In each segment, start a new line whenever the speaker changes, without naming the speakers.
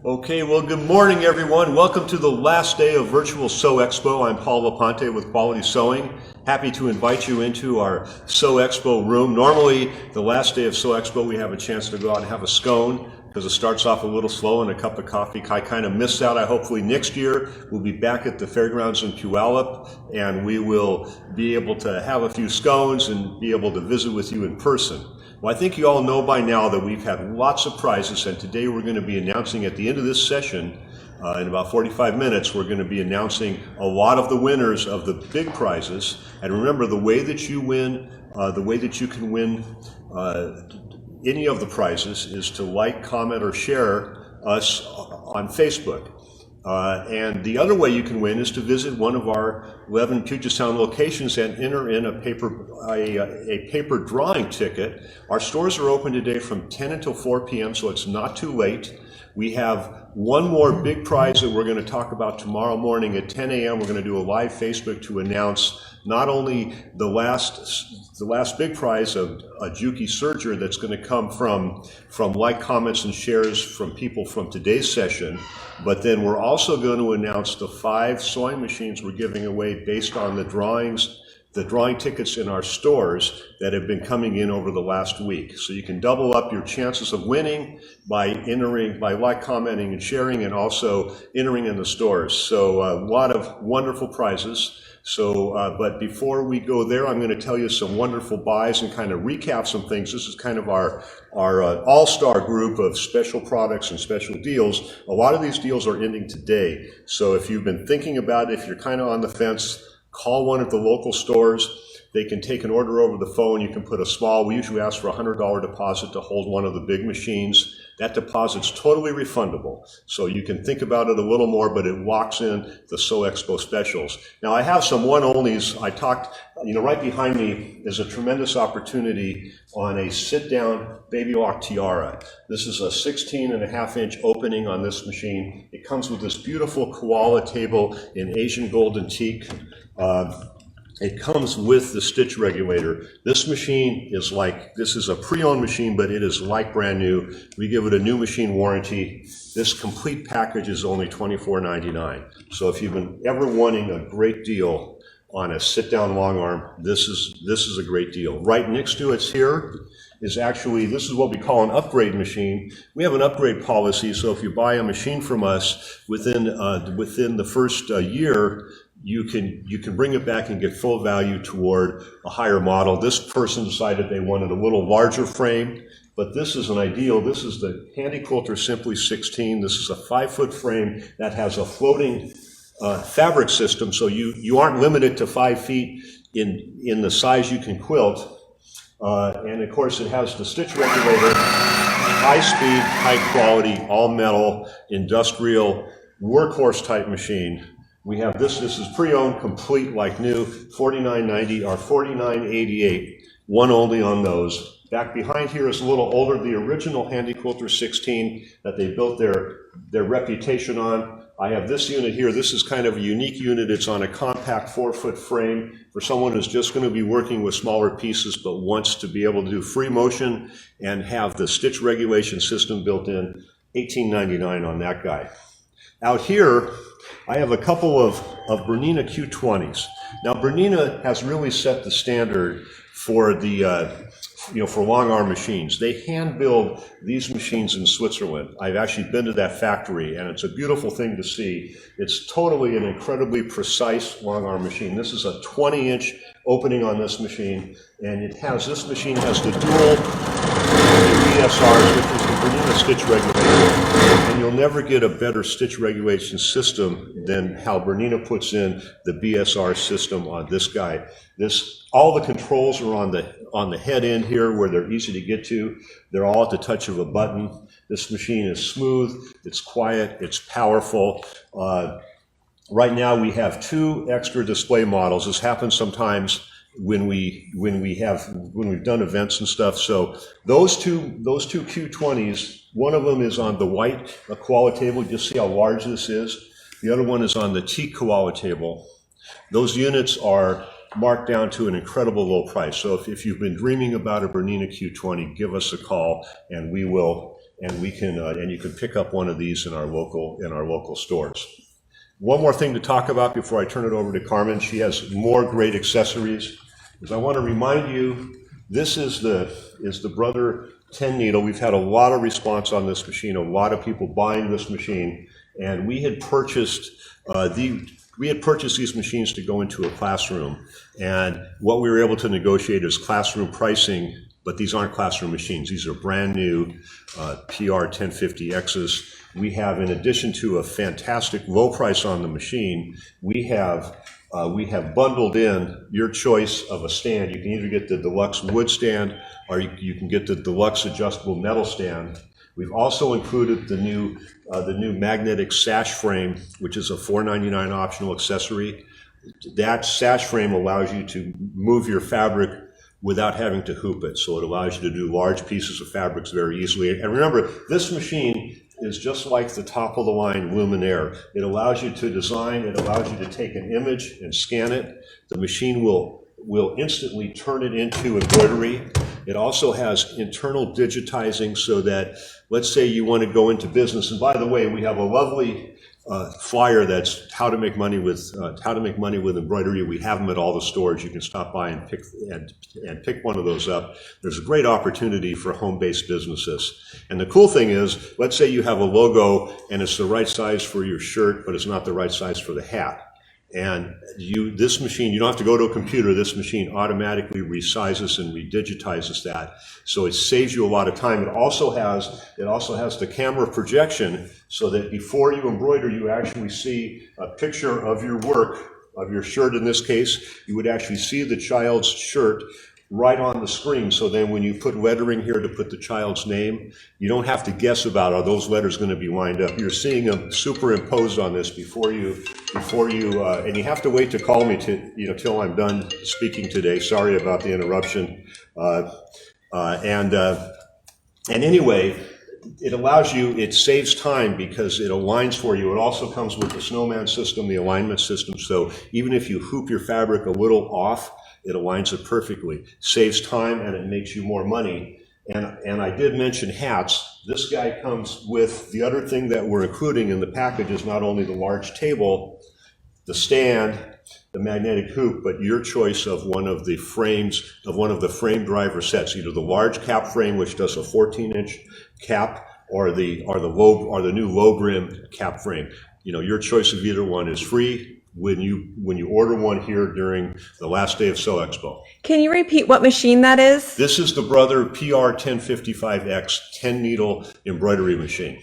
Okay, well, good morning, everyone. Welcome to the last day of Virtual Sew Expo. I'm Paul LaPonte with Quality Sewing. Happy to invite you into our Sew Expo room. Normally, the last day of Sew Expo, we have a chance to go out and have a scone because it starts off a little slow and a cup of coffee. I kind of missed out. Hopefully next year, we'll be back at the fairgrounds in Puyallup, and we will be able to have a few scones and be able to visit with you in person. Well, I think you all know by now that we've had lots of prizes, and today we're going to be announcing at the end of this session, in about 45 minutes, we're going to be announcing a lot of the winners of the big prizes. And remember, the way that you win, the way that you can win any of the prizes is to like, comment, or share us on Facebook. And the other way you can win is to visit one of our 11 Puget Sound locations and enter in a paper drawing ticket. Our stores are open today from 10 until 4 p.m., so it's not too late. We have one more big prize that we're going to talk about tomorrow morning at 10 a.m. We're going to do a live Facebook to announce not only the last big prize of a Juki Serger that's going to come from like, comments, and shares from people from today's session, but then we're also going to announce the 5 sewing machines we're giving away based on the drawing tickets in our stores that have been coming in over the last week. So you can double up your chances of winning by like, commenting, and sharing, and also entering in the stores. So a lot of wonderful prizes. So, but before we go there, I'm going to tell you some wonderful buys and kind of recap some things. This is kind of our all-star group of special products and special deals. A lot of these deals are ending today. So if you've been thinking about it, if you're kind of on the fence, call one of the local stores. They can take an order over the phone. You can put we usually ask for a $100 deposit to hold one of the big machines. That deposit's totally refundable. So you can think about it a little more, but it locks in the Sew Expo specials. Now I have some one-onlys. Right behind me is a tremendous opportunity on a sit-down baby lock tiara. This is a 16.5-inch opening on this machine. It comes with this beautiful koala table in Asian golden teak. It comes with the stitch regulator. This machine is this is a pre-owned machine, but it is like brand new. We give it a new machine warranty. This complete package is only $24.99. So if you've been ever wanting a great deal on a sit-down long arm, this is a great deal. Right next to it here is this is what we call an upgrade machine. We have an upgrade policy, so if you buy a machine from us within the first year, you can bring it back and get full value toward a higher model. This person decided they wanted a little larger frame, but this is an ideal. This is the Handy Quilter Simply 16. This is a 5-foot frame that has a floating fabric system, so you aren't limited to 5 feet in the size you can quilt. And of course, it has the stitch regulator, high speed, high quality, all metal, industrial, workhorse type machine. We have this is pre-owned, complete, like new, $49.90 or $49.88, one only on those. Back behind here is a little older, the original Handy Quilter 16 that they built their reputation on. I have this unit here. This is kind of a unique unit. It's on a compact 4-foot frame for someone who's just going to be working with smaller pieces but wants to be able to do free motion and have the stitch regulation system built in. $18.99 on that guy. Out here, I have a couple of Bernina Q20s. Now, Bernina has really set the standard for for long arm machines. They hand build these machines in Switzerland. I've actually been to that factory, and it's a beautiful thing to see. It's totally an incredibly precise long arm machine. This is a 20-inch opening on this machine, and this machine has the dual BSRs, which is the Bernina stitch regulator. And you'll never get a better stitch regulation system than how Bernina puts in the BSR system on this guy. All the controls are on the head end here where they're easy to get to. They're all at the touch of a button. This machine is smooth, it's quiet, it's powerful. Right now we have 2 extra display models. This happens sometimes when we've done events and stuff. So those two Q20s, one of them is on the white koala table. You see how large this is. The other one is on the teak koala table. Those units are marked down to an incredible low price. So if you've been dreaming about a Bernina Q20, give us a call and we will and we can and you can pick up one of these in our local stores. One more thing to talk about before I turn it over to Carmen. She has more great accessories. I want to remind you, this is the Brother 10 needle. We've had a lot of response on this machine, a lot of people buying this machine, and we had purchased these machines to go into a classroom, and what we were able to negotiate is classroom pricing, but these aren't classroom machines. These are brand new PR 1050Xs. We have, in addition to a fantastic low price on the machine, we have bundled in your choice of a stand. You can either get the deluxe wood stand or you can get the deluxe adjustable metal stand. We've also included the new magnetic sash frame, which is a $4.99 optional accessory. That sash frame allows you to move your fabric without having to hoop it. So it allows you to do large pieces of fabrics very easily. And remember, this machine is just like the top-of-the-line Luminaire. It allows you to design, it allows you to take an image and scan it. The machine will instantly turn it into embroidery. It also has internal digitizing so that, let's say you want to go into business, and by the way, we have a lovely flyer that's how to make money with embroidery. We have them at all the stores. You can stop by and pick one of those up. There's a great opportunity for home-based businesses. And the cool thing is, let's say you have a logo and it's the right size for your shirt, but it's not the right size for the hat. And this machine, you don't have to go to a computer. This machine automatically resizes and redigitizes that, so it saves you a lot of time. It also has the camera projection, so that before you embroider, you actually see a picture of your work, of your shirt in this case. You would actually see the child's shirt right on the screen. So then when you put lettering here to put the child's name, you don't have to guess about, are those letters going to be lined up? You're seeing them superimposed on this before you, and you have to wait to call me till I'm done speaking today. Sorry about the interruption. And anyway, it allows you, it saves time because it aligns for you. It also comes with the snowman system, the alignment system. So even if you hoop your fabric a little off, it aligns it perfectly, saves time, and it makes you more money. And I did mention hats. This guy comes with, the other thing that we're including in the package is not only the large table, the stand, the magnetic hoop, but your choice of one of the frames, of one of the frame driver sets, either the large cap frame, which does a 14-inch cap, or the new low brim cap frame. Your choice of either one is free when you order one here during the last day of Sew Expo.
Can you repeat what machine that is?
This is the Brother PR 1055X 10 needle embroidery machine.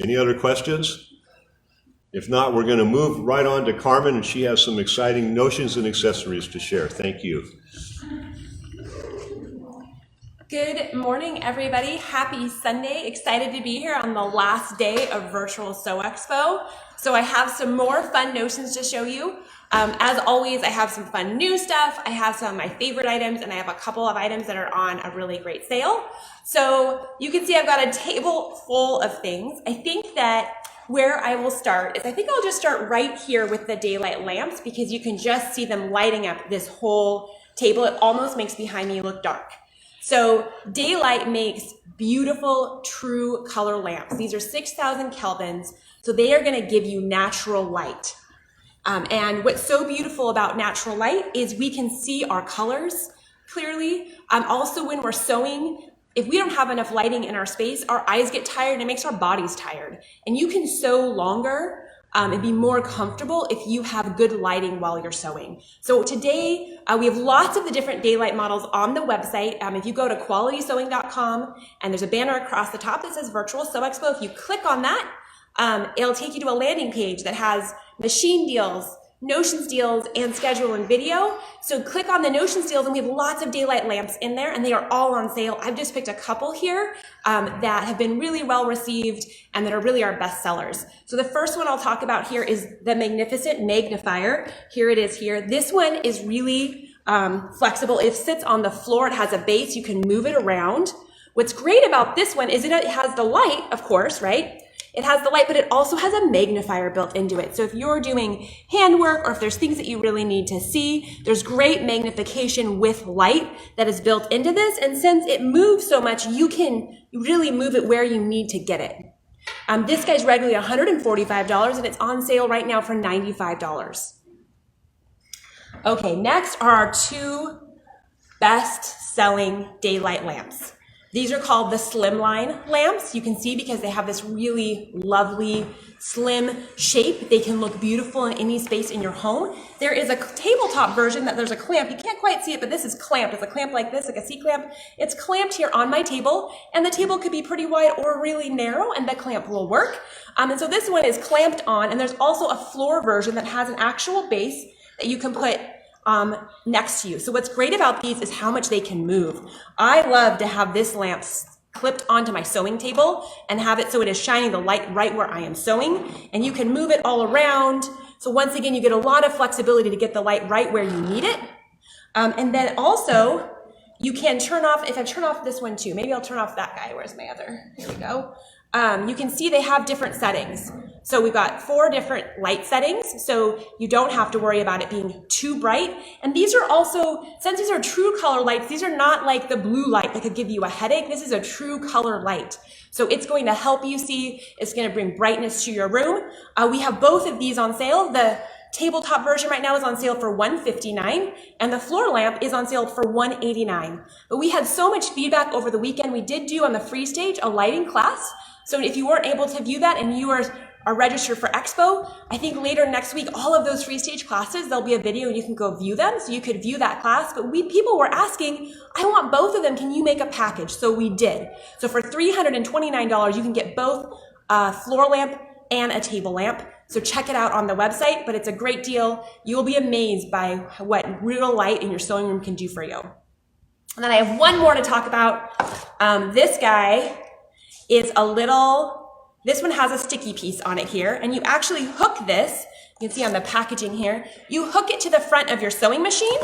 Any other questions? If not, we're going to move right on to Carmen, and she has some exciting notions and accessories to share. Thank you.
Good morning, everybody. Happy Sunday. Excited to be here on the last day of Virtual Sew Expo. So I have some more fun notions to show you. As always, I have some fun new stuff. I have some of my favorite items, and I have a couple of items that are on a really great sale. So you can see I've got a table full of things. I think that where I will start is, I think I'll just start right here with the daylight lamps, because you can just see them lighting up this whole table. It almost makes behind me look dark. So daylight makes beautiful, true color lamps. These are 6,000 kelvins, so they are going to give you natural light. And what's so beautiful about natural light is we can see our colors clearly. Also, when we're sewing, if we don't have enough lighting in our space, our eyes get tired and it makes our bodies tired. And you can sew longer and be more comfortable if you have good lighting while you're sewing. So today, we have lots of the different daylight models on the website. If you go to qualitysewing.com, and there's a banner across the top that says Virtual Sew Expo, if you click on that, it'll take you to a landing page that has machine deals, Notions deals, and schedule and video. So click on the Notions deals, and we have lots of daylight lamps in there, and they are all on sale. I've just picked a couple here that have been really well received and that are really our best sellers. So the first one I'll talk about here is the magnificent Magnifier. Here it is here. This one is really flexible. It sits on the floor. It has a base. You can move it around. What's great about this one is it has the light, of course, right? It has the light, but it also has a magnifier built into it. So if you're doing handwork or if there's things that you really need to see, there's great magnification with light that is built into this. And since it moves so much, you can really move it where you need to get it. This guy's regularly $145 and it's on sale right now for $95. Okay, next are our two best-selling daylight lamps. These are called the Slimline Lamps. You can see because they have this really lovely slim shape. They can look beautiful in any space in your home. There is a tabletop version that there's a clamp. You can't quite see it, but this is clamped. It's a clamp like this, like a C-clamp. It's clamped here on my table, and the table could be pretty wide or really narrow, and the clamp will work. And so this one is clamped on, and there's also a floor version that has an actual base that you can put next to you. So what's great about these is how much they can move. I love to have this lamp clipped onto my sewing table and have it so it is shining the light right where I am sewing, and you can move it all around. So once again, you get a lot of flexibility to get the light right where you need it. And then also you can turn off, if I turn off this one too, maybe I'll turn off that guy. Where's my other? Here we go. You can see they have different settings. So we've got 4 different light settings, so you don't have to worry about it being too bright. And these are also, since these are true color lights, these are not like the blue light that could give you a headache. This is a true color light. So it's going to help you see, it's going to bring brightness to your room. We have both of these on sale. The tabletop version right now is on sale for $159, and the floor lamp is on sale for $189. But we had so much feedback over the weekend. We did do on the free stage a lighting class. So if you weren't able to view that and you are registered for Expo, I think later next week, all of those free stage classes, there'll be a video and you can go view them. So you could view that class. But people were asking, I want both of them. Can you make a package? So we did. So for $329, you can get both a floor lamp and a table lamp. So check it out on the website, but it's a great deal. You will be amazed by what real light in your sewing room can do for you. And then I have one more to talk about. This guy is this one has a sticky piece on it here, and you actually hook this, you can see on the packaging here, you hook it to the front of your sewing machine,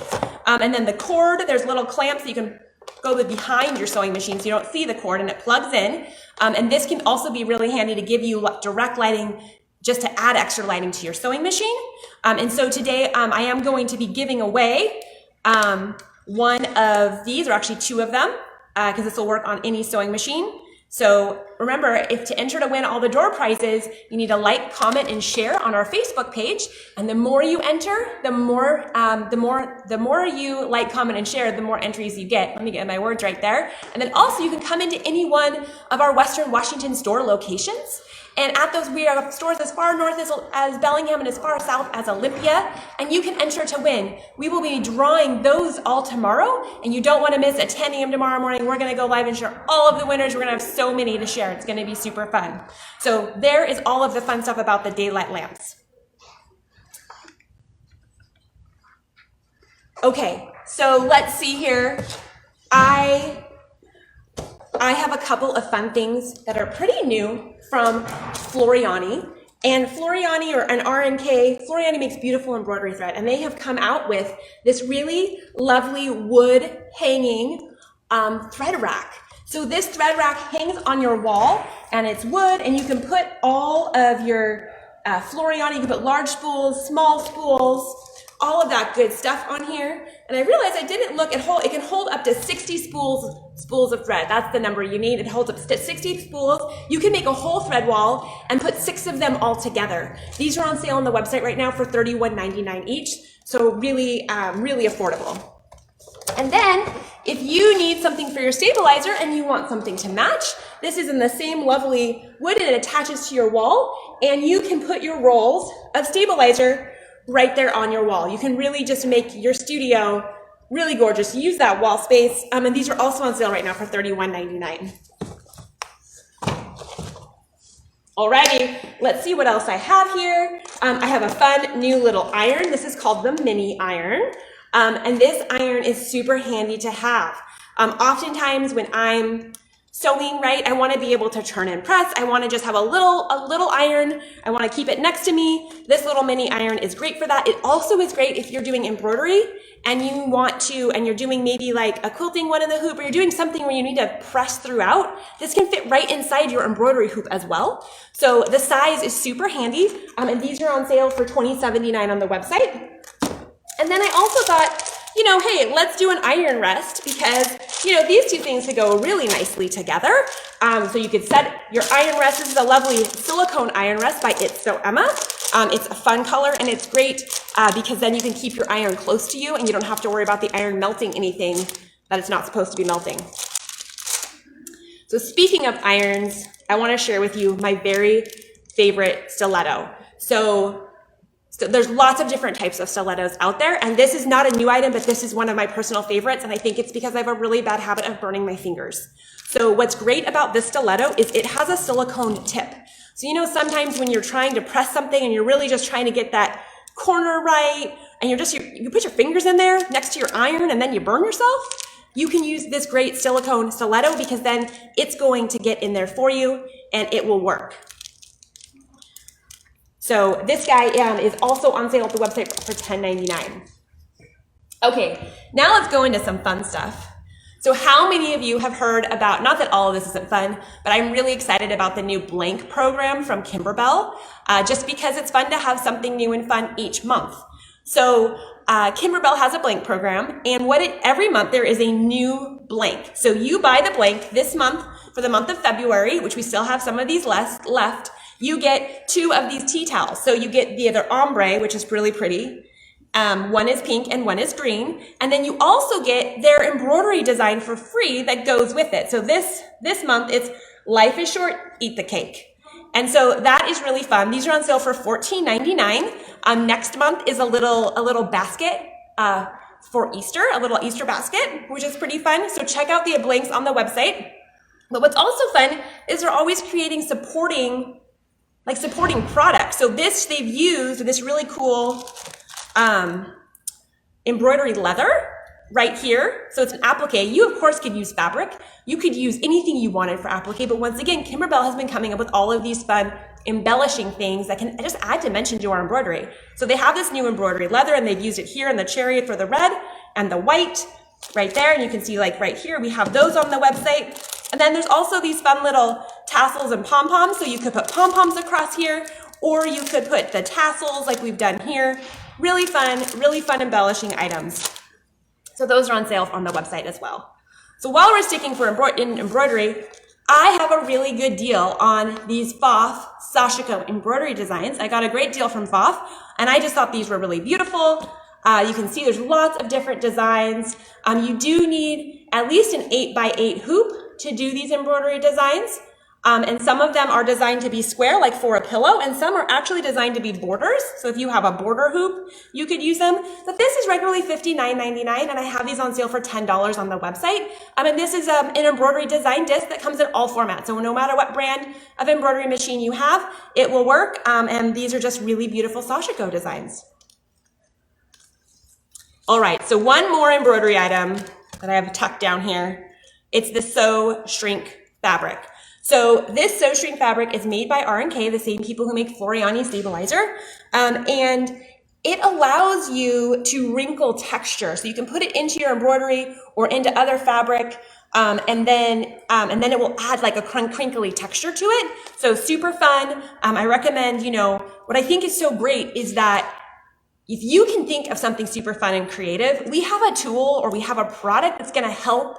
and then the cord, there's little clamps that you can go behind your sewing machine so you don't see the cord, and it plugs in. And this can also be really handy to give you direct lighting, just to add extra lighting to your sewing machine. And so today I am going to be giving away one of these, or actually 2 of them, because this will work on any sewing machine. So remember, to enter to win all the door prizes, you need to like, comment, and share on our Facebook page. And the more you enter, the more you like, comment, and share, the more entries you get. Let me get my words right there. And then also you can come into any one of our Western Washington store locations. And at those, we have stores as far north as Bellingham and as far south as Olympia, and you can enter to win. We will be drawing those all tomorrow, and you don't want to miss at 10 a.m. tomorrow morning. We're going to go live and share all of the winners. We're going to have so many to share. It's going to be super fun. So there is all of the fun stuff about the daylight lamps. Okay, so let's see here. I have a couple of fun things that are pretty new from Floriani. And Floriani, or an RNK, Floriani makes beautiful embroidery thread, and they have come out with this really lovely wood hanging thread rack. So this thread rack hangs on your wall, and it's wood, and you can put all of your Floriani, you can put large spools, small spools, all of that good stuff on here. And I realized I didn't look at it can hold up to 60 spools of thread. That's the number you need. It holds up to 60 spools. You can make a whole thread wall and put 6 of them all together. These are on sale on the website right now for $31.99 each. So really, really affordable. And then if you need something for your stabilizer and you want something to match, this is in the same lovely wood, and it attaches to your wall, and you can put your rolls of stabilizer right there on your wall. You can really just make your studio really gorgeous. Use that wall space. And these are also on sale right now for $31.99. Alrighty, let's see what else I have here. I have a fun new little iron. This is called the mini iron. And this iron is super handy to have. Oftentimes when I'm sewing, right? I want to be able to turn and press. I want to just have a little iron. I want to keep it next to me. This little mini iron is great for that. It also is great if you're doing embroidery and you want to, and you're doing maybe like a quilting one in the hoop, or you're doing something where you need to press throughout. This can fit right inside your embroidery hoop as well. So the size is super handy. And these are on sale for $20.79 on the website. And then I also thought, you know, hey, let's do an iron rest, because, you know, these two things could go really nicely together. So you could set your iron rest. This is a lovely silicone iron rest by It's So Emma. It's a fun color, and it's great because then you can keep your iron close to you and you don't have to worry about the iron melting anything that it's not supposed to be melting. So speaking of irons, I want to share with you my very favorite stiletto. So there's lots of different types of stilettos out there, and this is not a new item, but this is one of my personal favorites, and I think it's because I have a really bad habit of burning my fingers. So what's great about this stiletto is it has a silicone tip. So you know, sometimes when you're trying to press something and you're really just trying to get that corner right, and you put your fingers in there next to your iron and then you burn yourself, you can use this great silicone stiletto, because then it's going to get in there for you and it will work. So this guy is also on sale at the website for $10.99. Okay, now let's go into some fun stuff. So how many of you have heard about, not that all of this isn't fun, but I'm really excited about the new blank program from Kimberbell, just because it's fun to have something new and fun each month. So Kimberbell has a blank program, and every month there is a new blank. So you buy the blank this month for the month of February, which we still have some of these left. You get 2 of these tea towels. So you get the other ombre, which is really pretty. One is pink and one is green. And then you also get their embroidery design for free that goes with it. So this month it's Life is Short, Eat the Cake. And so that is really fun. These are on sale for $14.99. Next month is a little basket for Easter, a little Easter basket, which is pretty fun. So check out the blanks on the website. But what's also fun is they're always creating supporting products. So they've used this really cool embroidery leather right here. So it's an applique. You of course could use fabric. You could use anything you wanted for applique, but once again, Kimberbell has been coming up with all of these fun embellishing things that can just add dimension to our embroidery. So they have this new embroidery leather, and they've used it here in the chariot for the red and the white right there. And you can see, like right here, we have those on the website. And then there's also these fun little tassels and pom-poms. So you could put pom-poms across here, or you could put the tassels like we've done here. Really fun embellishing items. So those are on sale on the website as well. So while we're sticking in embroidery, I have a really good deal on these Faux Sashiko embroidery designs. I got a great deal from Faux, and I just thought these were really beautiful. You can see there's lots of different designs. You do need at least an 8x8 hoop to do these embroidery designs. And some of them are designed to be square, like for a pillow, and some are actually designed to be borders. So if you have a border hoop, you could use them. But this is regularly $59.99, and I have these on sale for $10 on the website. And this is an embroidery design disc that comes in all formats. So no matter what brand of embroidery machine you have, it will work. And these are just really beautiful Sashiko designs. All right, so one more embroidery item that I have tucked down here. It's the Sew Shrink fabric. So this Sew Shrink fabric is made by R&K, the same people who make Floriani stabilizer, and it allows you to wrinkle texture. So you can put it into your embroidery or into other fabric, and then it will add like a crinkly texture to it. So super fun. I recommend, what I think is so great is that if you can think of something super fun and creative, we have a tool or we have a product that's going to help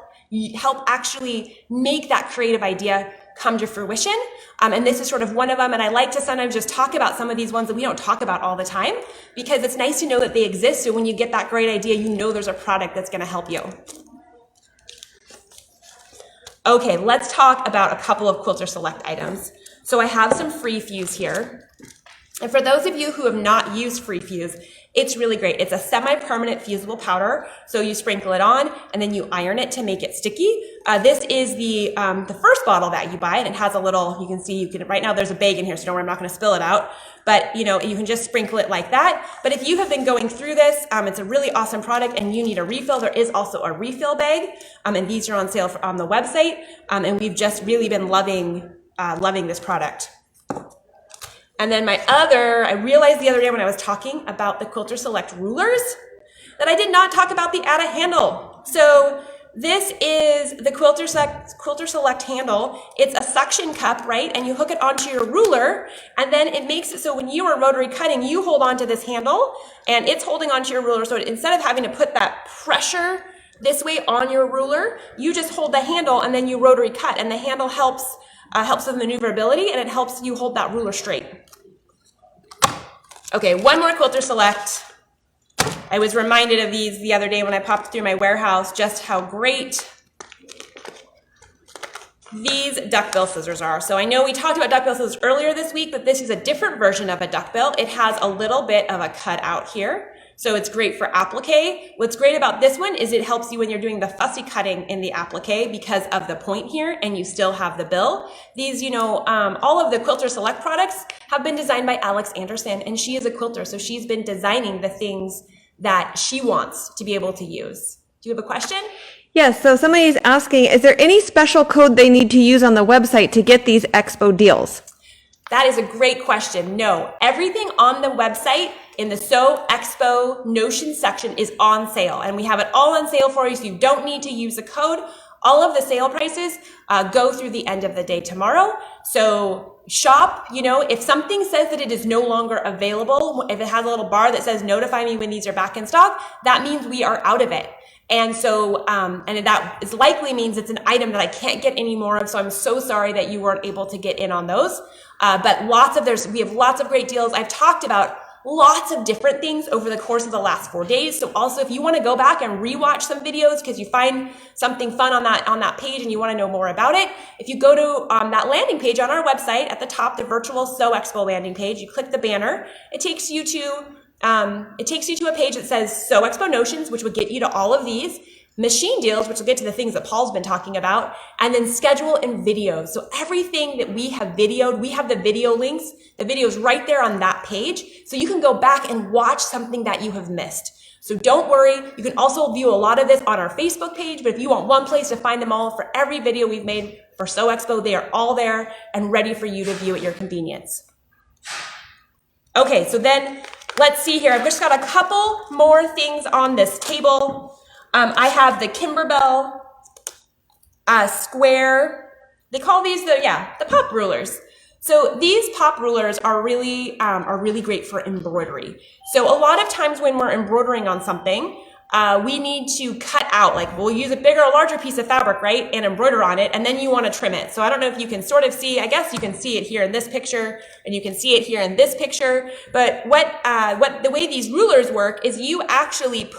actually make that creative idea come to fruition. And this is sort of one of them. And I like to sometimes just talk about some of these ones that we don't talk about all the time, because it's nice to know that they exist. So when you get that great idea, there's a product that's going to help you. Okay, let's talk about a couple of Quilter Select items. So I have some free fuse here. And for those of you who have not used Free Fuse, it's really great. It's a semi-permanent fusible powder. So you sprinkle it on and then you iron it to make it sticky. This is the first bottle that you buy, and it has a little, you can see, right now there's a bag in here, so don't worry, I'm not going to spill it out. But you can just sprinkle it like that. But if you have been going through this, it's a really awesome product and you need a refill. There is also a refill bag. And these are on sale on the website. And we've just really been loving this product. And then I realized the other day when I was talking about the Quilter Select rulers that I did not talk about the add a handle. So this is the Quilter Select handle. It's a suction cup, right? And you hook it onto your ruler, and then it makes it so when you are rotary cutting, you hold onto this handle and it's holding onto your ruler. So instead of having to put that pressure this way on your ruler, you just hold the handle and then you rotary cut, and the handle helps with maneuverability, and it helps you hold that ruler straight. Okay, one more Quilter Select. I was reminded of these the other day when I popped through my warehouse, just how great these Duckbill scissors are. So I know we talked about Duckbill scissors earlier this week, but this is a different version of a Duckbill. It has a little bit of a cut out here. So it's great for applique. What's great about this one is it helps you when you're doing the fussy cutting in the applique because of the point here, and you still have the bill. These, all of the Quilter Select products have been designed by Alex Anderson, and she is a quilter, so she's been designing the things that she wants to be able to use. Do you have a question?
Yes, so somebody is asking, is there any special code they need to use on the website to get these Expo deals?
That is a great question. No, everything on the website in the Sew Expo Notion section is on sale, and we have it all on sale for you, so you don't need to use a code. All of the sale prices go through the end of the day tomorrow. So shop, if something says that it is no longer available, if it has a little bar that says notify me when these are back in stock, that means we are out of it. And so, and that is likely means it's an item that I can't get any more of. So I'm so sorry that you weren't able to get in on those. But we have lots of great deals. I've talked about lots of different things over the course of the last 4 days. So also, if you want to go back and rewatch some videos because you find something fun on that page and you want to know more about it, if you go to that landing page on our website at the top, the virtual Sew Expo landing page, you click the banner, it takes you to a page that says Sew Expo Notions, which would get you to all of these. Machine deals, which will get to the things that Paul's been talking about, and then schedule and videos. So everything that we have videoed, we have the video links, the videos right there on that page. So you can go back and watch something that you have missed. So don't worry. You can also view a lot of this on our Facebook page, but if you want one place to find them all for every video we've made for Sew Expo, they are all there and ready for you to view at your convenience. Okay, so then let's see here. I've just got a couple more things on this table. I have the Kimberbell square. They call these the pop rulers. So these pop rulers are really great for embroidery. So a lot of times when we're embroidering on something, we need to cut out, like we'll use a bigger or larger piece of fabric, right, and embroider on it, and then you want to trim it. So I don't know if you can sort of see, I guess you can see it here in this picture, and you can see it here in this picture, but the way these rulers work is you actually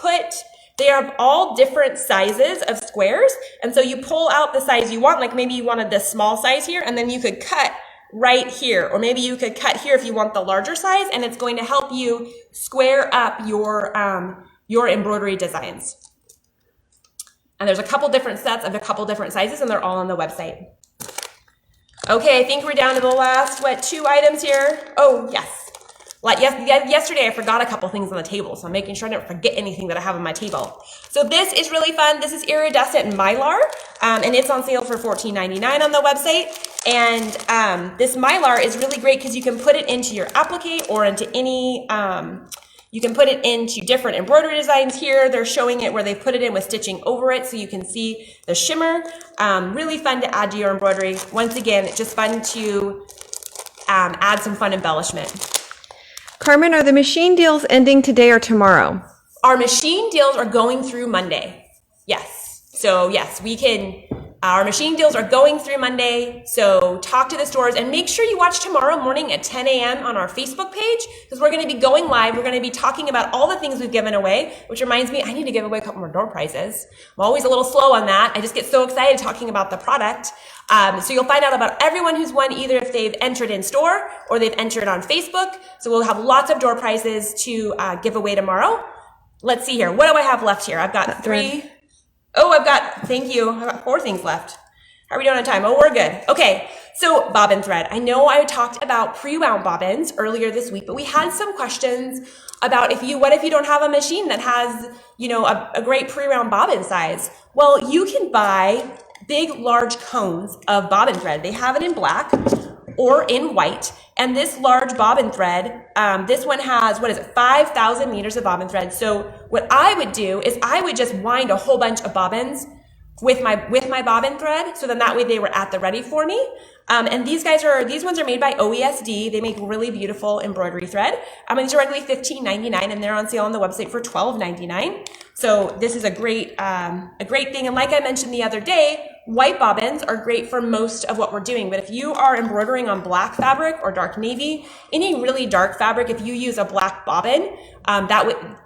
they are all different sizes of squares, and so you pull out the size you want, like maybe you wanted this small size here, and then you could cut right here, or maybe you could cut here if you want the larger size, and it's going to help you square up your embroidery designs. And there's a couple different sets of a couple different sizes, and they're all on the website. Okay, I think we're down to the last, 2 items here? Oh, yes. Yesterday I forgot a couple things on the table, so I'm making sure I don't forget anything that I have on my table. So this is really fun. This is Iridescent Mylar, and it's on sale for $14.99 on the website. And this Mylar is really great because you can put it into your applique or into any, you can put it into different embroidery designs here. They're showing it where they put it in with stitching over it so you can see the shimmer. Really fun to add to your embroidery. Once again, it's just fun to add some fun embellishment.
Carmen, are the machine deals ending today or tomorrow?
Our machine deals are going through Monday. Yes. So yes, we can, Our machine deals are going through Monday, so talk to the stores and make sure you watch tomorrow morning at 10 a.m. on our Facebook page because we're going to be going live. We're going to be talking about all the things we've given away, which reminds me, I need to give away a couple more door prizes. I'm always a little slow on that. I just get so excited talking about the product. So you'll find out about everyone who's won either if they've entered in store or they've entered on Facebook. So we'll have lots of door prizes to give away tomorrow. Let's see here. What do I have left here? I've got three. Oh, thank you. I've got 4 things left. How are we doing on time? Oh, we're good. Okay, so bobbin thread. I know I talked about pre-wound bobbins earlier this week, but we had some questions about what if you don't have a machine that has, a great pre-wound bobbin size? Well, you can buy big, large cones of bobbin thread. They have it in black or in white. And this large bobbin thread, this one has, 5,000 meters of bobbin thread. So what I would do is I would just wind a whole bunch of bobbins with my bobbin thread. So then that way they were at the ready for me. And these ones are made by OESD. They make really beautiful embroidery thread. These are regularly $15.99 and they're on sale on the website for $12.99. So this is a great thing. And like I mentioned the other day, white bobbins are great for most of what we're doing. But if you are embroidering on black fabric or dark navy, any really dark fabric, if you use a black bobbin,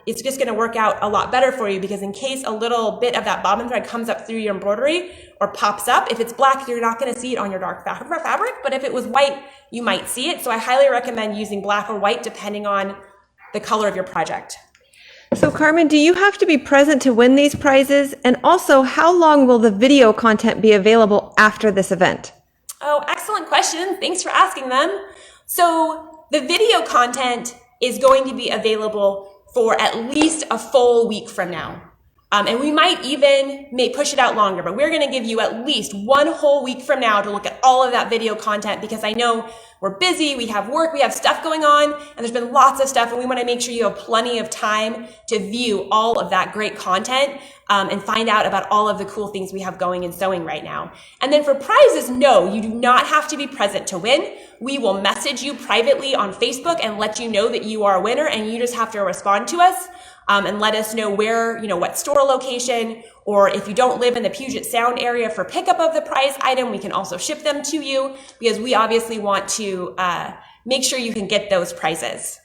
it's just going to work out a lot better for you because in case a little bit of that bobbin thread comes up through your embroidery or pops up, if it's black, you're not going to see it on your dark fabric. But if it was white, you might see it. So I highly recommend using black or white depending on the color of your project.
So Carmen, do you have to be present to win these prizes? And also, how long will the video content be available after this event?
Oh, excellent question. Thanks for asking them. So the video content is going to be available for at least a full week from now. And we might even push it out longer, but we're going to give you at least 1 whole week from now to look at all of that video content because I know we're busy, we have work, we have stuff going on, and there's been lots of stuff, and we want to make sure you have plenty of time to view all of that great content and find out about all of the cool things we have going in sewing right now. And then for prizes, no, you do not have to be present to win. We will message you privately on Facebook and let you know that you are a winner, and you just have to respond to us. And let us know where, what store location, or if you don't live in the Puget Sound area for pickup of the prize item, we can also ship them to you because we obviously want to make sure you can get those prizes.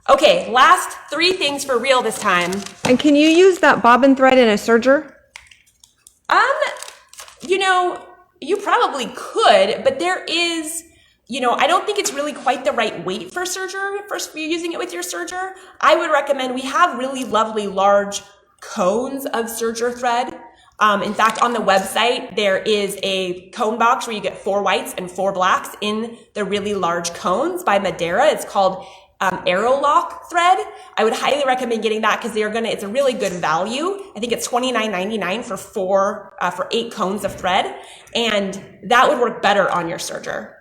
Okay, last 3 things for real this time.
And can you use that bobbin thread in a serger?
You probably could, but there is... I don't think it's really quite the right weight for serger, for using it with your serger. I would recommend, we have really lovely large cones of serger thread. In fact, on the website, there is a cone box where you get 4 whites and 4 blacks in the really large cones by Madeira. It's called Aerolock thread. I would highly recommend getting that because it's a really good value. I think it's $29.99 for 8 cones of thread. And that would work better on your serger.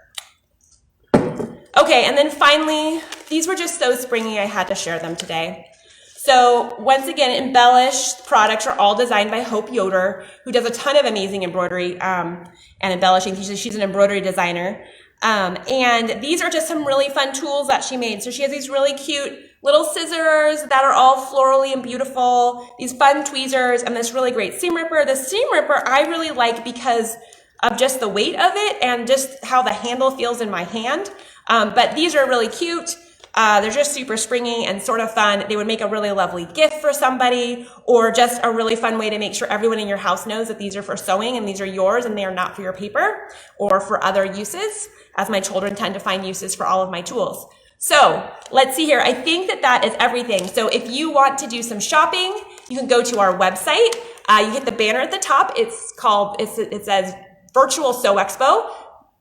Okay, and then finally, these were just so springy, I had to share them today. So once again, embellished products are all designed by Hope Yoder, who does a ton of amazing embroidery and embellishing. She's an embroidery designer. And these are just some really fun tools that she made. So she has these really cute little scissors that are all florally and beautiful, these fun tweezers, and this really great seam ripper. The seam ripper I really like because of just the weight of it and just how the handle feels in my hand. But these are really cute. They're just super springy and sort of fun. They would make a really lovely gift for somebody or just a really fun way to make sure everyone in your house knows that these are for sewing and these are yours and they are not for your paper or for other uses, as my children tend to find uses for all of my tools. So let's see here. I think that is everything. So if you want to do some shopping, you can go to our website. You hit the banner at the top. It says Virtual Sew Expo.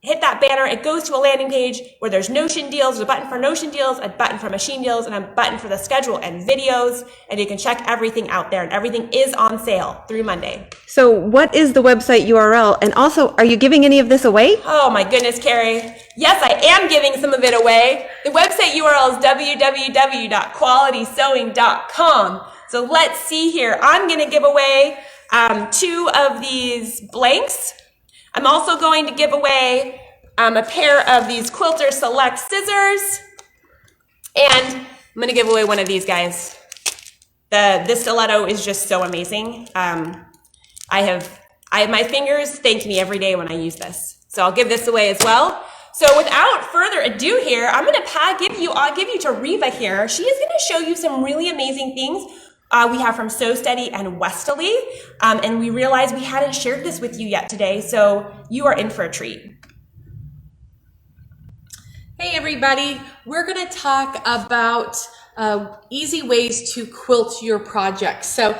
Hit that banner, it goes to a landing page where there's Notion deals, there's a button for Notion deals, a button for machine deals, and a button for the schedule and videos, and you can check everything out there, and everything is on sale through Monday.
So what is the website URL? And also, are you giving any of this away?
Oh my goodness, Carrie. Yes, I am giving some of it away. The website URL is www.qualitysewing.com. So let's see here. I'm going to give away 2 of these blanks. I'm also going to give away a pair of these Quilter Select scissors, and I'm going to give away one of these guys. This stiletto is just so amazing. I have My fingers thank me every day when I use this. So I'll give this away as well. So without further ado here, I'm going to I'll give you to Reva here. She is going to show you some really amazing things we have from So Steady and Westerly. And we realized we hadn't shared this with you yet today, so you are in for a treat.
Hey everybody, we're going to talk about easy ways to quilt your projects. So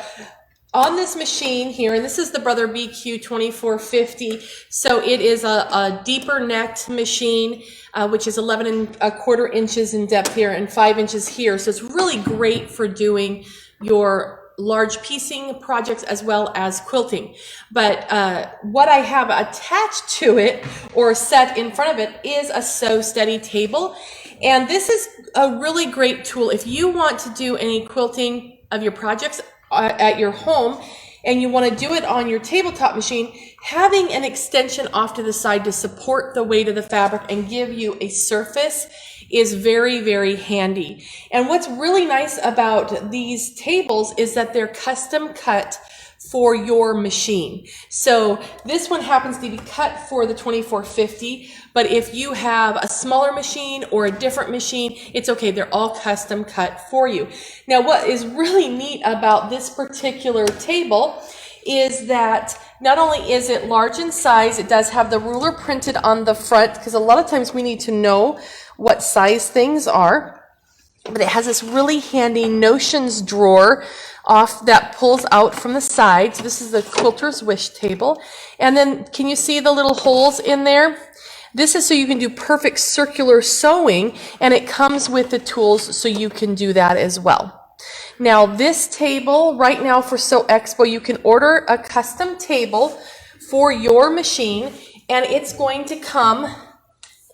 on this machine here, and this is the Brother BQ 2450, so it is a deeper necked machine, which is 11¼ inches in depth here and 5 inches here. So it's really great for doing your large piecing projects as well as quilting. But what I have attached to it or set in front of it is a So Steady table. And this is a really great tool if you want to do any quilting of your projects at your home and you want to do it on your tabletop machine. Having an extension off to the side to support the weight of the fabric and give you a surface is very, very handy. And what's really nice about these tables is that they're custom cut for your machine. So this one happens to be cut for the 2450, but if you have a smaller machine or a different machine, it's okay. They're all custom cut for you. Now, what is really neat about this particular table is that not only is it large in size, it does have the ruler printed on the front, because a lot of times we need to know what size things are, but it has this really handy notions drawer off that pulls out from the side. So this is the quilter's wish table. And then can you see the little holes in there? This is so you can do perfect circular sewing, and it comes with the tools so you can do that as well. Now this table right now for So Expo, you can order a custom table for your machine, and it's going to come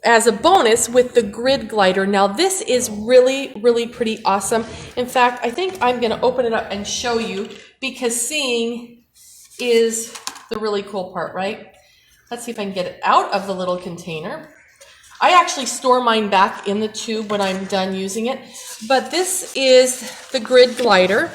as a bonus with the grid glider. Now this is really, really pretty awesome. In fact, I think I'm going to open it up and show you, because seeing is the really cool part, right? Let's see if I can get it out of the little container. I actually store mine back in the tube when I'm done using it. But this is the grid glider,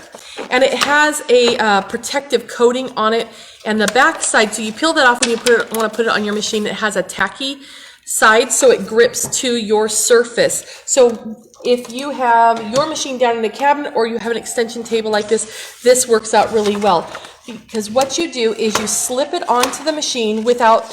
and it has a protective coating on it, and the back side, so you peel that off when you want to put it on your machine. It has a tacky side so it grips to your surface. So if you have your machine down in a cabinet or you have an extension table like this, this works out really well, because what you do is you slip it onto the machine without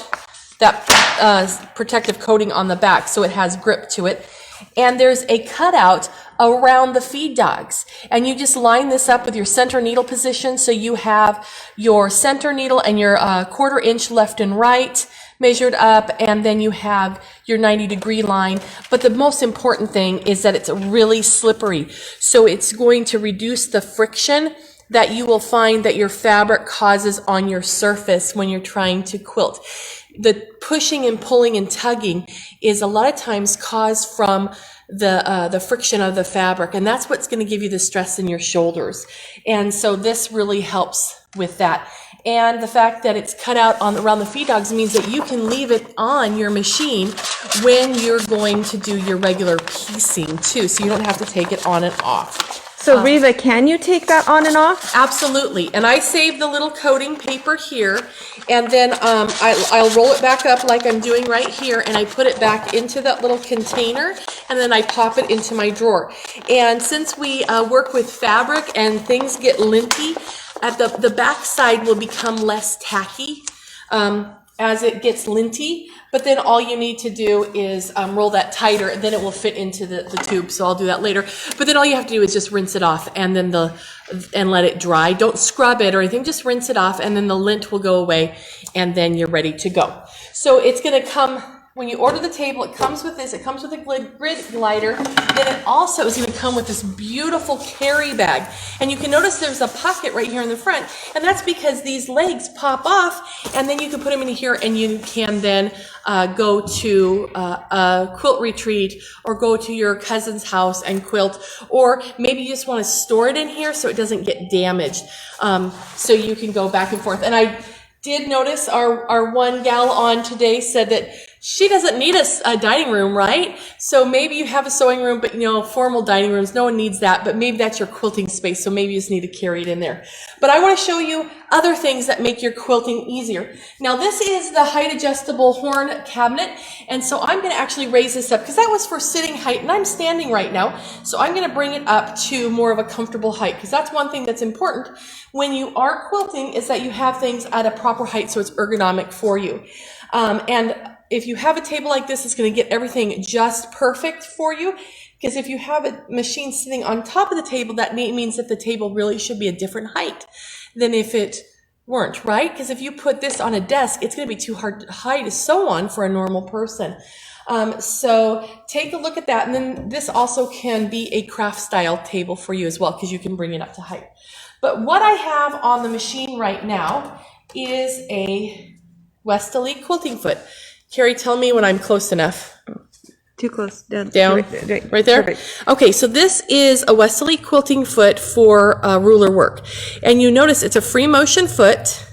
that protective coating on the back, so it has grip to it. And there's a cutout around the feed dogs, and you just line this up with your center needle position, so you have your center needle and your 1/4 inch left and right measured up, and then you have your 90-degree line. But the most important thing is that it's really slippery, so it's going to reduce the friction that you will find that your fabric causes on your surface when you're trying to quilt. The pushing and pulling and tugging is a lot of times caused from the friction of the fabric, and that's what's going to give you the stress in your shoulders. And so this really helps with that. And the fact that it's cut out around the feed dogs means that you can leave it on your machine when you're going to do your regular piecing too, so you don't have to take it on and off.
So Reva, can you take that on and off?
Absolutely. And I save the little coating paper here, and then I'll roll it back up like I'm doing right here, and I put it back into that little container, and then I pop it into my drawer. And since we work with fabric and things get linty, at the back side will become less tacky as it gets linty, but then all you need to do is roll that tighter, and then it will fit into the tube. So I'll do that later. But then all you have to do is just rinse it off, and then and let it dry. Don't scrub it or anything, just rinse it off, and then the lint will go away, and then you're ready to go. So it's going to come, when you order the table, it comes with this. It comes with a grid glider. Then it also is going to come with this beautiful carry bag. And you can notice there's a pocket right here in the front, and that's because these legs pop off, and then you can put them in here, and you can then go to a quilt retreat or go to your cousin's house and quilt, or maybe you just want to store it in here so it doesn't get damaged. So you can go back and forth. And I did notice our one gal on today said that she doesn't need a dining room, right? So maybe you have a sewing room, but formal dining rooms, no one needs that, but maybe that's your quilting space, so maybe you just need to carry it in there. But I want to show you other things that make your quilting easier. Now this is the height adjustable horn cabinet, and so I'm going to actually raise this up because that was for sitting height, and I'm standing right now, so I'm going to bring it up to more of a comfortable height, because that's one thing that's important when you are quilting, is that you have things at a proper height so it's ergonomic for you. And if you have a table like this, it's going to get everything just perfect for you. Because if you have a machine sitting on top of the table, that means that the table really should be a different height than if it weren't, right? Because if you put this on a desk, it's going to be too high to sew on for a normal person. So take a look at that. And then this also can be a craft style table for you as well, because you can bring it up to height. But what I have on the machine right now is a Westerly quilting foot. Carrie, tell me when I'm close enough.
Too close. Down.
Right there?
Perfect.
Okay, so this is a Westerly quilting foot for ruler work. And you notice it's a free motion foot,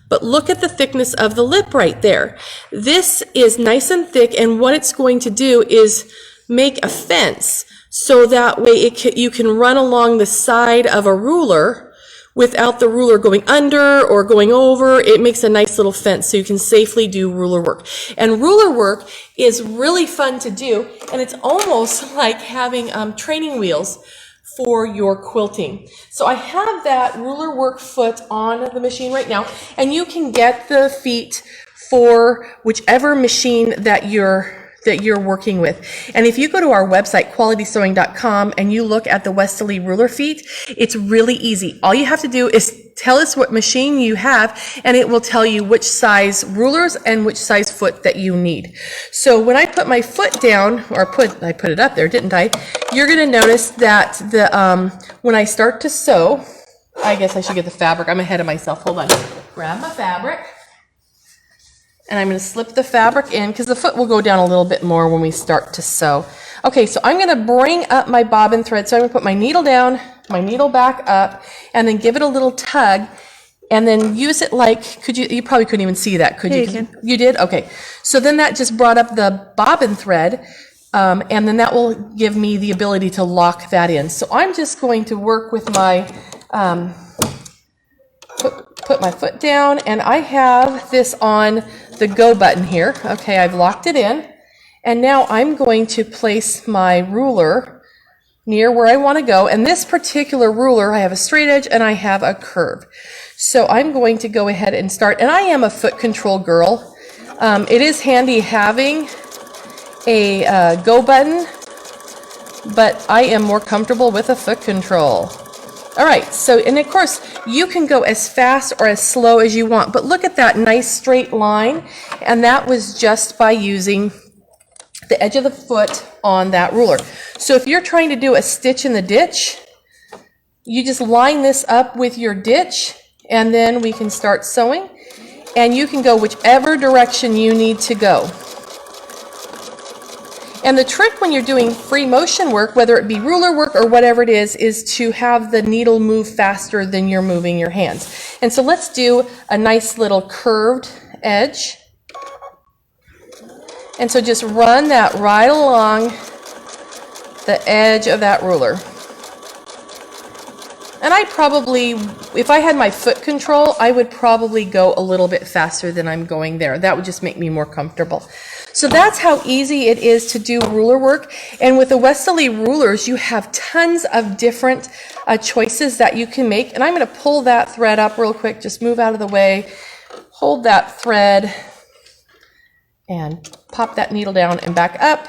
but look at the thickness of the lip right there. This is nice and thick, and what it's going to do is make a fence, so that way you can run along the side of a ruler without the ruler going under or going over. It makes a nice little fence so you can safely do ruler work. And ruler work is really fun to do, and it's almost like having training wheels for your quilting. So I have that ruler work foot on the machine right now, and you can get the feet for whichever machine that you're working with. And if you go to our website, qualitysewing.com, and you look at the Westerly ruler feet, it's really easy. All you have to do is tell us what machine you have, and it will tell you which size rulers and which size foot that you need. So when I put my foot down, or I put it up there, didn't I? You're going to notice that when I start to sew, I guess I should get the fabric. I'm ahead of myself. Hold on. Grab my fabric. And I'm going to slip the fabric in, because the foot will go down a little bit more when we start to sew. Okay, so I'm going to bring up my bobbin thread. So I'm going to put my needle down, my needle back up, and then give it a little tug, and then use it like, you probably couldn't even see that, could you?
Yeah, you can.
You did? Okay. So then that just brought up the bobbin thread, and then that will give me the ability to lock that in. So I'm just going to work with my, put my foot down, and I have this on the go button here. Okay, I've locked it in, and now I'm going to place my ruler near where I want to go. And this particular ruler, I have a straight edge and I have a curve. So I'm going to go ahead and start, and I am a foot control girl. It is handy having a go button, but I am more comfortable with a foot control. All right, so, and of course, you can go as fast or as slow as you want, but look at that nice straight line, and that was just by using the edge of the foot on that ruler. So if you're trying to do a stitch in the ditch, you just line this up with your ditch, and then we can start sewing, and you can go whichever direction you need to go. And the trick when you're doing free motion work, whether it be ruler work or whatever it is to have the needle move faster than you're moving your hands. And so let's do a nice little curved edge. And so just run that right along the edge of that ruler. And I probably, if I had my foot control, I would probably go a little bit faster than I'm going there. That would just make me more comfortable. So that's how easy it is to do ruler work. And with the Westerly rulers, you have tons of different choices that you can make. And I'm going to pull that thread up real quick. Just move out of the way. Hold that thread and pop that needle down and back up.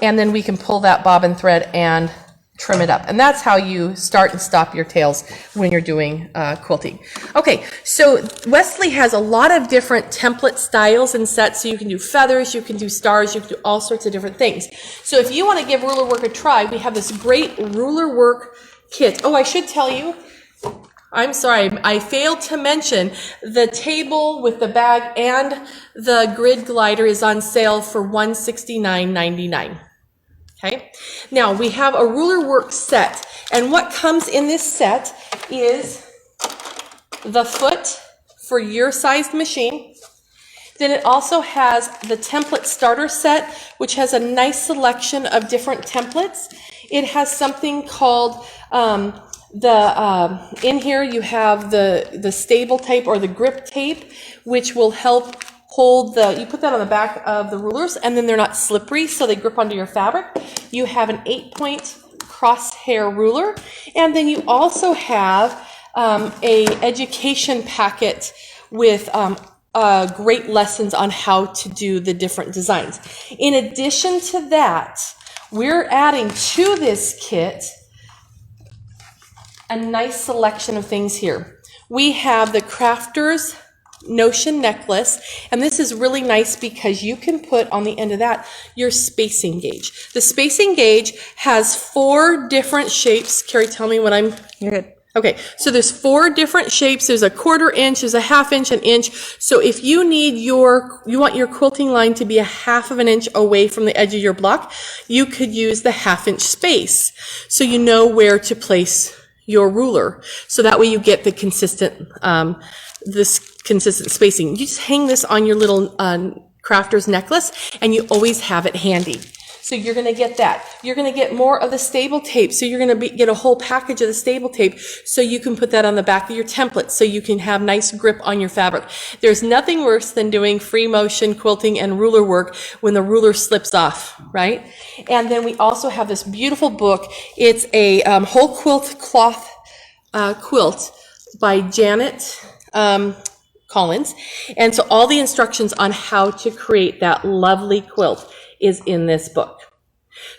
And then we can pull that bobbin thread and trim it up. And that's how you start and stop your tails when you're doing quilting. Okay, so Wesley has a lot of different template styles and sets. So you can do feathers, you can do stars, you can do all sorts of different things. So if you want to give ruler work a try, we have this great ruler work kit. Oh, I should tell you, I'm sorry, I failed to mention the table with the bag and the grid glider is on sale for $169.99. Okay, now we have a ruler work set, and what comes in this set is the foot for your sized machine. Then it also has the template starter set, which has a nice selection of different templates. It has something called in here you have the stable tape or the grip tape, which will help hold you put that on the back of the rulers, and then they're not slippery, so they grip onto your fabric. You have an 8-point crosshair ruler, and then you also have a education packet with great lessons on how to do the different designs. In addition to that, we're adding to this kit a nice selection of things here. We have the Crafter's Notion necklace, and this is really nice because you can put on the end of that your spacing gauge. The spacing gauge has 4 different shapes. Carrie, tell me what
You're good.
Okay, so there's 4 different shapes. There's a 1/4 inch, there's a 1/2 inch, an inch. So if you want your quilting line to be a 1/2 inch away from the edge of your block, you could use the 1/2 inch space. So you know where to place your ruler. So that way you get the consistent, consistent spacing. You just hang this on your little crafter's necklace, and you always have it handy. So you're going to get that. You're going to get more of the stable tape. So you're going to get a whole package of the stable tape, so you can put that on the back of your template, so you can have nice grip on your fabric. There's nothing worse than doing free motion quilting and ruler work when the ruler slips off, right? And then we also have this beautiful book. It's a whole quilt cloth quilt by Janet Collins. And so all the instructions on how to create that lovely quilt is in this book.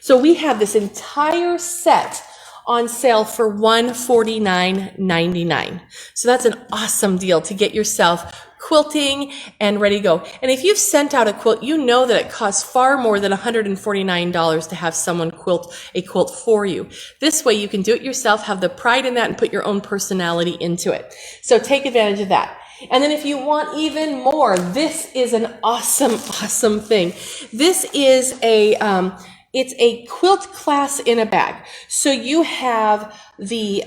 So we have this entire set on sale for $149.99. So that's an awesome deal to get yourself quilting and ready to go. And if you've sent out a quilt, you know that it costs far more than $149 to have someone quilt a quilt for you. This way you can do it yourself, have the pride in that, and put your own personality into it. So take advantage of that. And then if you want even more, this is an awesome, awesome thing. This is it's a quilt class in a bag. So you have the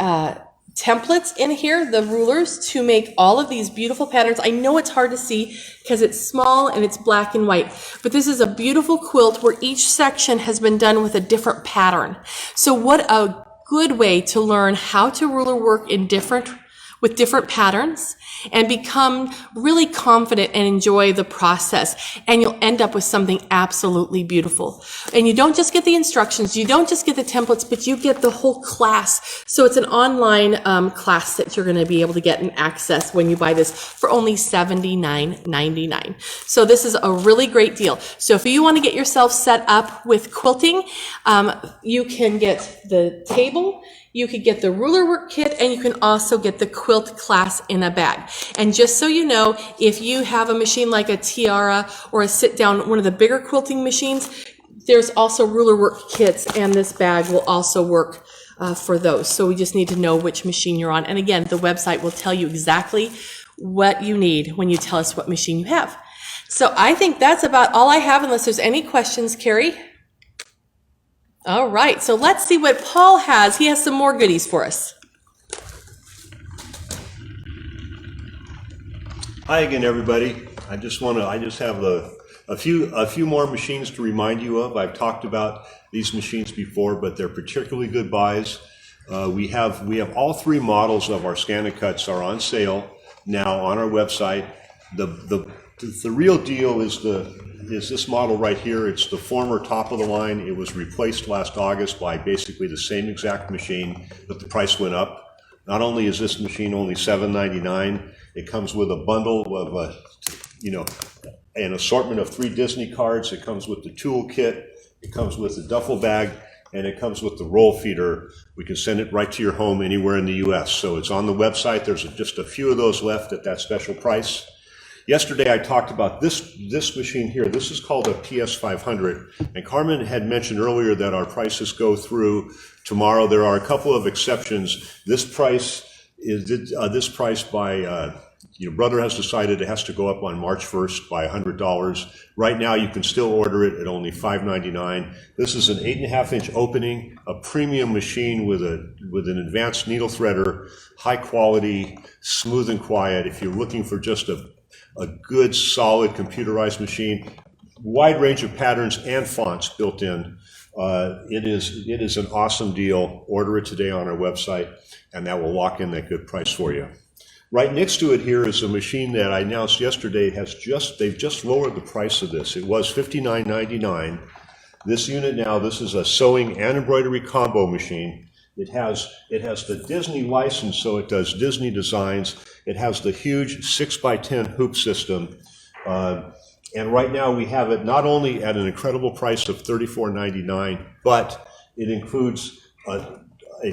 templates in here, the rulers, to make all of these beautiful patterns. I know it's hard to see because it's small and it's black and white, but this is a beautiful quilt where each section has been done with a different pattern. So what a good way to learn how to ruler work with different patterns and become really confident and enjoy the process. And you'll end up with something absolutely beautiful. And you don't just get the instructions, you don't just get the templates, but you get the whole class. So it's an online class that you're gonna be able to get and access when you buy this for only $79.99. So this is a really great deal. So if you wanna get yourself set up with quilting, you can get the table, you could get the ruler work kit, and you can also get the quilt class in a bag. And just so you know, if you have a machine like a Tiara or a sit down, one of the bigger quilting machines, there's also ruler work kits, and this bag will also work for those. So we just need to know which machine you're on. And again, the website will tell you exactly what you need when you tell us what machine you have. So I think that's about all I have, unless there's any questions, Carrie. All right, so let's see what Paul has. He has some more goodies for us.
Hi again, everybody. I just have a few more machines to remind you of. I've talked about these machines before, but they're particularly good buys. We have all 3 models of our ScanNCuts are on sale now on our website. The real deal is this model right here. It's the former top of the line. It was replaced last August by basically the same exact machine, but the price went up. Not only is this machine only $7.99, it comes with a bundle of an assortment of 3 Disney cards. It comes with the tool kit. It comes with the duffel bag, and it comes with the roll feeder. We can send it right to your home anywhere in the U.S. So it's on the website. There's just a few of those left at that special price. Yesterday I talked about this machine here. This is called a PS500, and Carmen had mentioned earlier that our prices go through tomorrow. There are a couple of exceptions. This price by Brother has decided it has to go up on March 1st by $100. Right now you can still order it at only $5.99. This is an 8.5 inch opening, a premium machine with an advanced needle threader, high quality, smooth and quiet. If you're looking for just a a good, solid computerized machine. Wide range of patterns and fonts built in. It is an awesome deal. Order it today on our website, and that will lock in that good price for you. Right next to it here is a machine that I announced yesterday. They've just lowered the price of this. It was $59.99. This unit now, this is a sewing and embroidery combo machine. It has the Disney license, so it does Disney designs. It has the huge 6x10 hoop system. And right now we have it not only at an incredible price of $34.99, but it includes a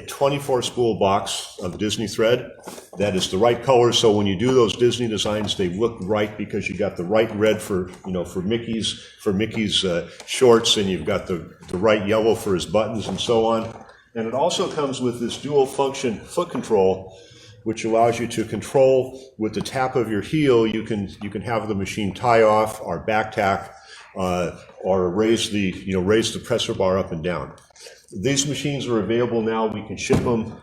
24 spool box of Disney thread that is the right color. So when you do those Disney designs, they look right because you got the right red for Mickey's shorts, and you've got the right yellow for his buttons and so on. And it also comes with this dual function foot control, which allows you to control with the tap of your heel. You can have the machine tie off or back tack, or raise the presser bar up and down. These machines are available now. We can ship them.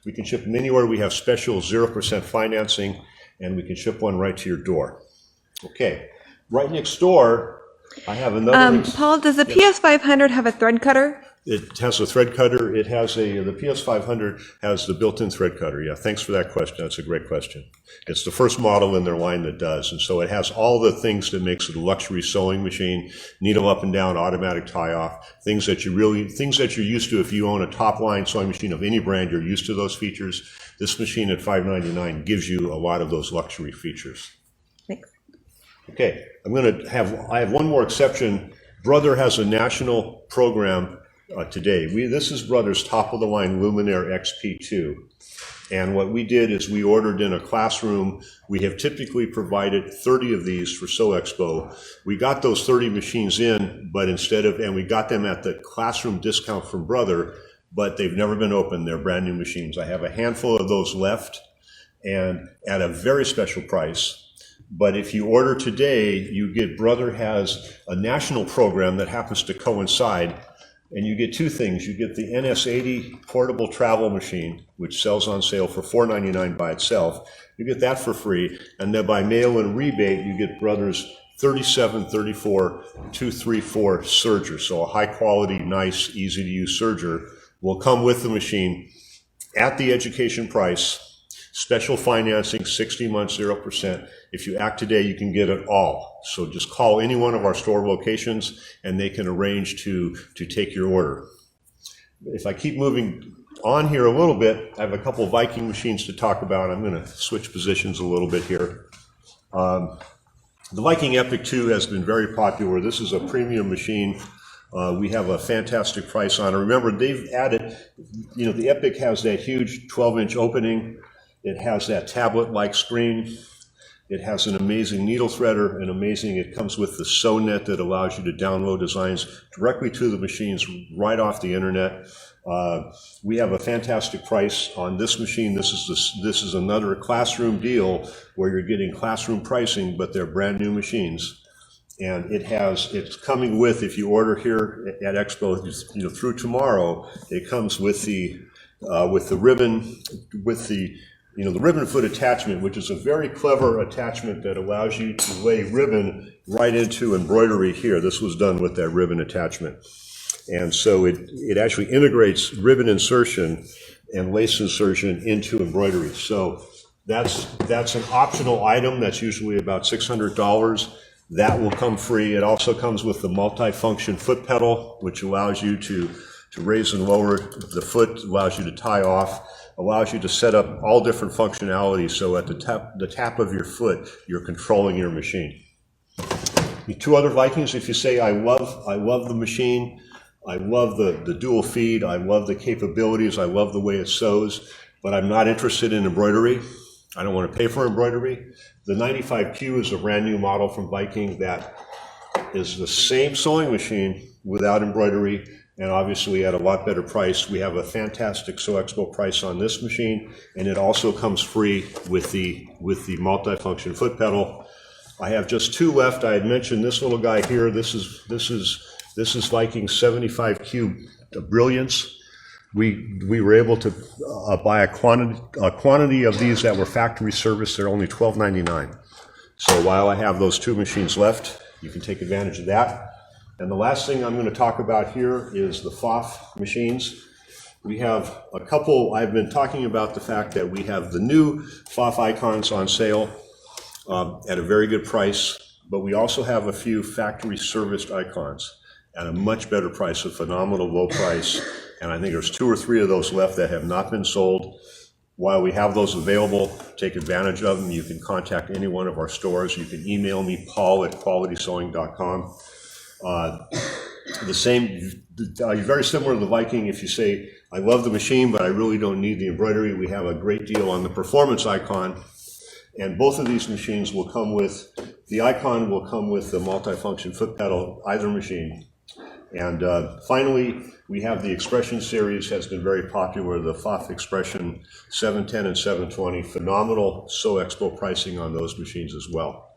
We can ship them anywhere. We have special 0% financing, and we can ship one right to your door. Okay, right next door, I have another.
Paul, does the PS500 have a thread cutter?
It has a thread cutter. It has the PS500 has the built-in thread cutter. Yeah, thanks for that question. That's a great question. It's the first model in their line that does. And so it has all the things that makes it a luxury sewing machine: needle up and down, automatic tie off, things that you're used to if you own a top line sewing machine of any brand. You're used to those features. This machine at $599 gives you a lot of those luxury features.
Thanks.
Okay, I have one more exception. Brother has a national program today. This is Brother's top-of-the-line Luminaire XP2. And what we did is we ordered in a classroom. We have typically provided 30 of these for Sew Expo. We got those 30 machines in, but and we got them at the classroom discount from Brother, but they've never been opened. They're brand new machines. I have a handful of those left, and at a very special price. But if you order today, Brother has a national program that happens to coincide. And you get two things. You get the NS80 portable travel machine, which sells on sale for $4.99 by itself. You get that for free. And then by mail and rebate, you get Brother's 3734 234 Serger. So a high quality, nice, easy to use Serger will come with the machine at the education price. Special financing, 60 months, 0%. If you act today, you can get it all. So just call any one of our store locations and they can arrange to take your order. If I keep moving on here a little bit, I have a couple of Viking machines to talk about. I'm going to switch positions a little bit here. The Viking Epic 2 has been very popular. This is a premium machine. We have a fantastic price on it. Remember, they've added, the Epic has that huge 12-inch opening. It has that tablet-like screen. It has an amazing needle threader, it comes with the sew net that allows you to download designs directly to the machines right off the internet. We have a fantastic price on this machine. This is another classroom deal where you're getting classroom pricing, but they're brand new machines. And it's coming with, if you order here at Expo, through tomorrow, it comes with the ribbon, the ribbon foot attachment, which is a very clever attachment that allows you to lay ribbon right into embroidery here. This was done with that ribbon attachment. And so it actually integrates ribbon insertion and lace insertion into embroidery. So that's an optional item that's usually about $600. That will come free. It also comes with the multi-function foot pedal, which allows you to raise and lower the foot, allows you to tie off, allows you to set up all different functionalities. So at the tap of your foot, you're controlling your machine. The two other Vikings, if you say, I love the machine, I love the dual feed, I love the capabilities, I love the way it sews, but I'm not interested in embroidery. I don't want to pay for embroidery. The 95Q is a brand new model from Viking that is the same sewing machine without embroidery, and obviously at a lot better price. We have a fantastic Sew Expo price on this machine, and it also comes free with the multi-function foot pedal. I have just two left. I had mentioned this little guy here. This is Viking 75Q Brilliance. We were able to buy a quantity of these that were factory service. They're only $12.99. So while I have those 2 machines left, you can take advantage of that. And the last thing I'm going to talk about here is the Faux machines. We have a couple. I've been talking about the fact that we have the new Faux icons on sale at a very good price, but we also have a few factory serviced icons at a much better price, a phenomenal low price. And I think there's 2 or 3 of those left that have not been sold. While we have those available, take advantage of them. You can contact any one of our stores. You can email me, paul@qualitysewing.com. Very similar to the Viking. If you say, I love the machine, but I really don't need the embroidery, we have a great deal on the performance icon. And both of these machines will come with, the icon will come with the multifunction foot pedal, either machine. And finally, we have the Expression series, has been very popular, the Faux Expression 710 and 720, phenomenal Sew Expo pricing on those machines as well.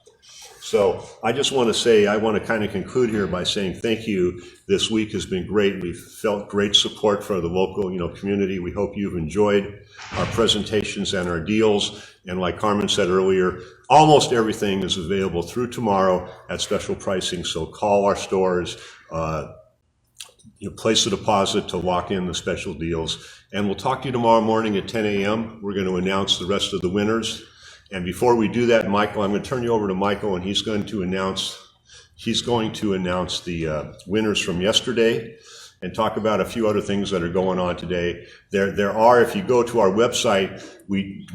So I just want to say, I want to kind of conclude here by saying thank you. This week has been great. We've felt great support for the local, community. We hope you've enjoyed our presentations and our deals. And like Carmen said earlier, almost everything is available through tomorrow at special pricing. So call our stores, place a deposit to lock in the special deals. And we'll talk to you tomorrow morning at 10 a.m. We're going to announce the rest of the winners. And before we do that, Michael, I'm going to turn you over to Michael, and he's going to announce the winners from yesterday and talk about a few other things that are going on today. There are, if you go to our website, we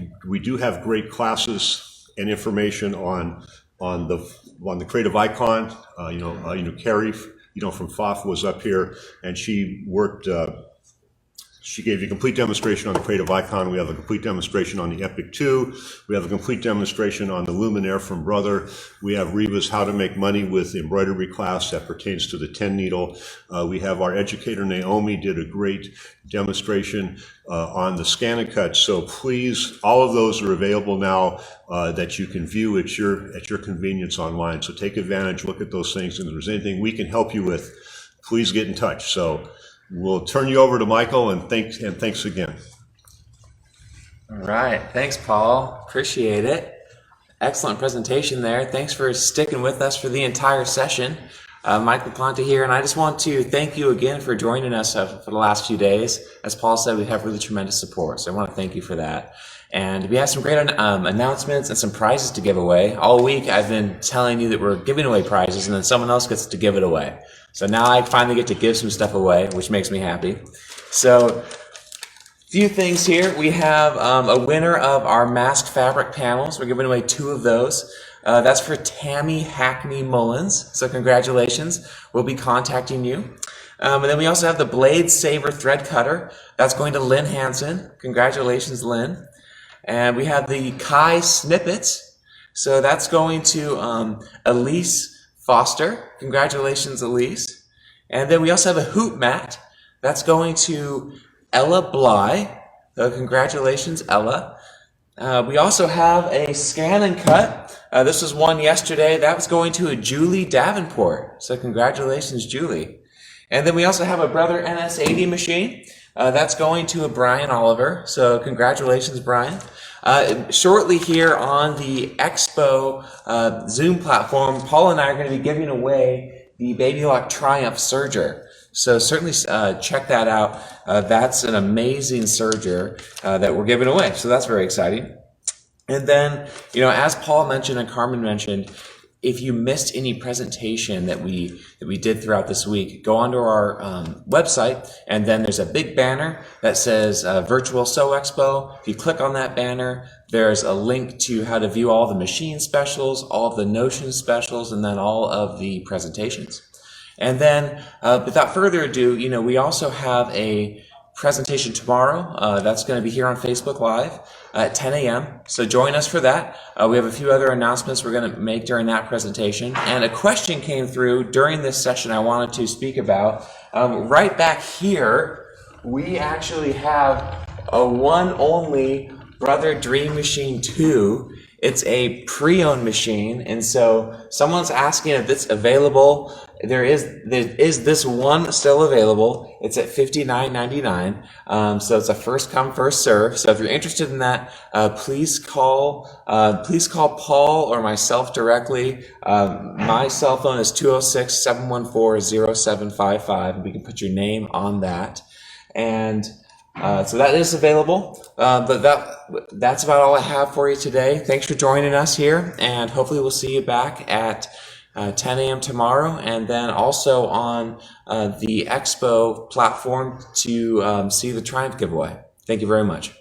do have great classes and information on the creative icon. Carrie, from Faux was up here, and she worked. She gave you a complete demonstration on the creative icon. We have a complete demonstration on the Epic 2. We have a complete demonstration on the Luminaire from Brother. We have Reva's How to Make Money with Embroidery class that pertains to the 10 needle. We have our educator Naomi did a great demonstration on the scan and cut. So please, all of those are available now that you can view at your convenience online. So take advantage, look at those things, and if there's anything we can help you with, please get in touch. So we'll turn you over to Michael, and thanks again.
All right. Thanks, Paul. Appreciate it. Excellent presentation there. Thanks for sticking with us for the entire session. Michael Plante here, and I just want to thank you again for joining us for the last few days. As Paul said, we have really tremendous support, so I want to thank you for that. And we have some great announcements and some prizes to give away. All week I've been telling you that we're giving away prizes, and then someone else gets to give it away. So now I finally get to give some stuff away, which makes me happy. So a few things here. We have a winner of our masked fabric panels. We're giving away 2 of those. That's for Tammy Hackney Mullins. So congratulations. We'll be contacting you. And then we also have the Blade Saver thread cutter. That's going to Lynn Hansen. Congratulations, Lynn. And we have the Kai snippets. So that's going to Elise Foster. Congratulations, Elise. And then we also have a hoop mat. That's going to Ella Bly. So congratulations, Ella. We also have a scan and cut. This was one yesterday. That was going to a Julie Davenport. So congratulations, Julie. And then we also have a Brother NS80 machine. That's going to a Brian Oliver. So congratulations, Brian. Shortly here on the Expo Zoom platform, Paul and I are going to be giving away the Baby Lock Triumph Serger. So certainly check that out. That's an amazing serger that we're giving away. So that's very exciting. And then, as Paul mentioned and Carmen mentioned, if you missed any presentation that we did throughout this week, go onto our website, and then there's a big banner that says Virtual Sew Expo. If you click on that banner, there's a link to how to view all the machine specials, all of the Notion specials, and then all of the presentations. And then, without further ado, we also have a presentation tomorrow. That's going to be here on Facebook Live at 10 a.m. So join us for that. We have a few other announcements we're going to make during that presentation. And a question came through during this session I wanted to speak about. Right back here, we actually have a one-only Brother Dream Machine 2. It's a pre-owned machine, and so someone's asking if it's available. there is this one still available. It's at $59.99. So it's a first come, first serve. So if you're interested in that, please call Paul or myself directly. My cell phone is 206-714-0755, and we can put your name on that. And so that is available. But that's about all I have for you today. Thanks for joining us here, and hopefully we'll see you back at 10 a.m. tomorrow, and then also on the Expo platform to see the Triumph giveaway. Thank you very much.